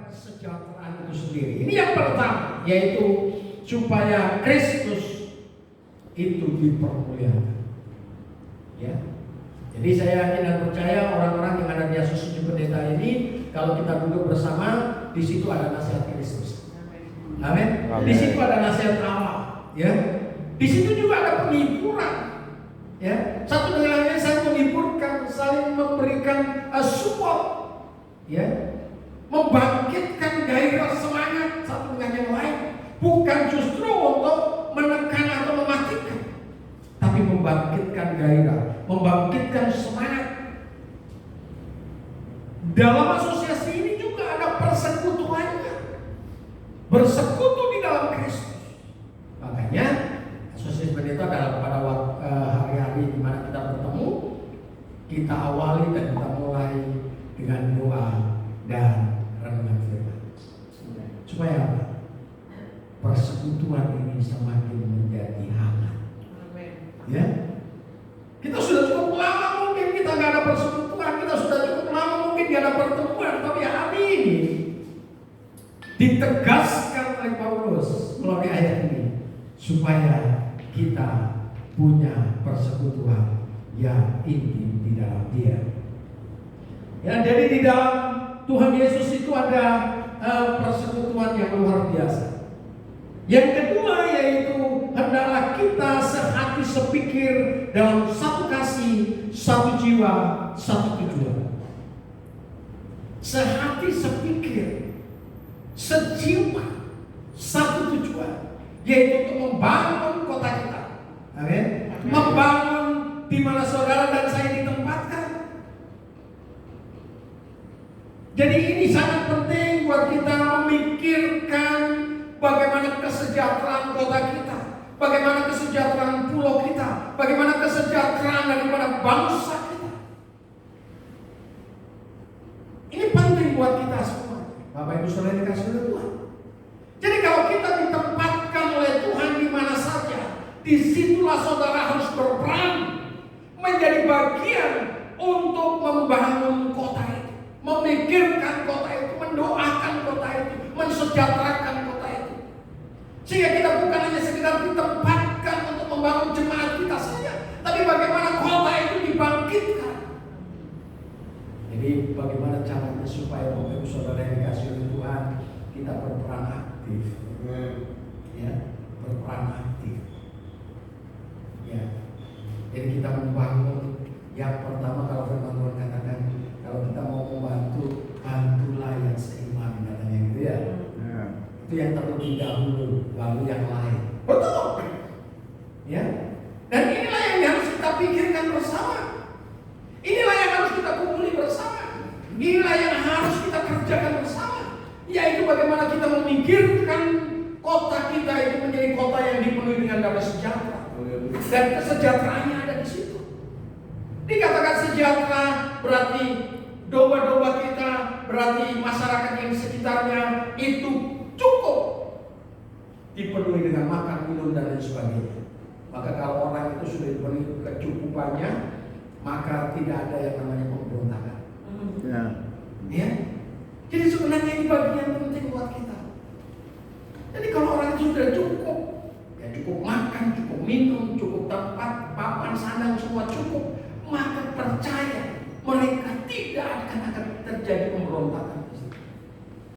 kesejahteraan itu sendiri. Ini yang pertama, yaitu supaya Kristus itu dipermuliakan. Ya. Jadi saya yakin dan percaya orang-orang yang ada di Asosiasi Pendeta ini, kalau kita duduk bersama, di situ ada nasihat Kristus. Amin. Di situ ada nasihat Allah. Ya. Di situ juga ada penghiburan. Ya. Satu dengan lain saya menghiburkan, saling memberikan support. Ya. Membangkitkan gairah semangat satu dengan yang lain, bukan justru untuk menekan atau mematikan, tapi membangkitkan gairah, membangkitkan semangat. Dalam asosiasi ini juga ada persekutuannya, bersekutu di dalam Kristus. Makanya asosiasi pendeta adalah pada hari-hari di mana kita bertemu, kita awali dan kita mulai dengan doa dan renungan firman. Supaya apa? Persekutuan ini semakin menjadi hangat. Ya, kita sudah cukup lama mungkin kita nggak ada persekutuan, kita sudah cukup lama mungkin nggak ada pertemuan, tapi hari ini ditegaskan oleh Paulus melalui ayat ini supaya kita punya persekutuan yang intim di dalam Dia. Ya, jadi di dalam Tuhan Yesus itu ada persekutuan yang luar biasa. Yang kedua yaitu hendaklah kita sehati sepikir dalam satu kasih, satu jiwa, satu tujuan. Sehati sepikir, sejiwa, satu tujuan, yaitu untuk membangun kota kita. Amin. Membangun di mana saudara dan saya ditempatkan. Jadi ini sangat penting buat kita memikirkan bagaimana kesejahteraan kota kita, bagaimana kesejahteraan pulau kita, bagaimana kesejahteraan daripada bangsa kita. Ini penting buat kita semua, Bapak Ibu Saudara dikasih oleh Tuhan. Jadi kalau kita ditempatkan oleh Tuhan di mana saja, disitulah saudara harus berperan menjadi bagian untuk membangun kota itu. Memikirkan kota itu, mendoakan kota itu, mensejahterakan kota itu. Sehingga kita bukan hanya sekedar ditempatkan untuk membangun jemaat kita saja, tapi bagaimana kota itu dibangkitkan. Jadi bagaimana caranya supaya Bapak Ibu Saudara yang dikasih oleh Tuhan, kita berperan aktif. Ya, berperan aktif. Ya. Jadi kita membangun. Yang pertama kalau firman Tuhan katakan, kalau kita mau membantu, bantulah yang seiman, katanya gitu ya. Itu yang terlebih dahulu, lalu yang lain. Betul. Ya. Dan inilah yang harus kita pikirkan bersama. Inilah yang harus kita kumpuli bersama. Inilah yang harus kita kerjakan bersama. Yaitu bagaimana kita memikirkan kota kita itu menjadi kota yang dipenuhi dengan damai sejahtera. Dan kesejahteraannya ada di situ. Dikatakan sejahtera berarti domba-domba kita, berarti masyarakat yang sekitarnya itu cukup dipenuhi dengan makan, minum dan lain sebagainya. Maka kalau orang itu sudah dipenuhi kecukupannya, maka tidak ada yang namanya pemberontakan. Ya. Jadi sebenarnya ini bagian